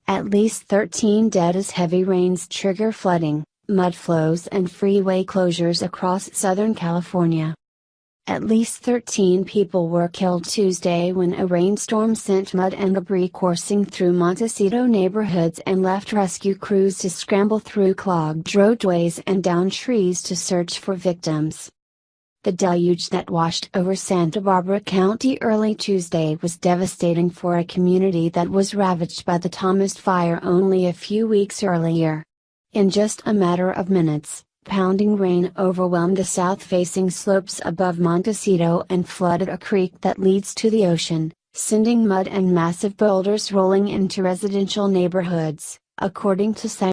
At least 13 dead as heavy rains trigger flooding, mud flows and freeway closures across Southern California. At least 13 people were killed Tuesday when a rainstorm sent mud and debris coursing through Montecito neighborhoods and left rescue crews to scramble through clogged roadways and down trees to search for victims. The deluge that washed over Santa Barbara County early Tuesday was devastating for a community that was ravaged by the Thomas Fire only a few weeks earlier. In just a matter of minutes, pounding rain overwhelmed the south-facing slopes above Montecito and flooded a creek that leads to the ocean, sending mud and massive boulders rolling into residential neighborhoods, according to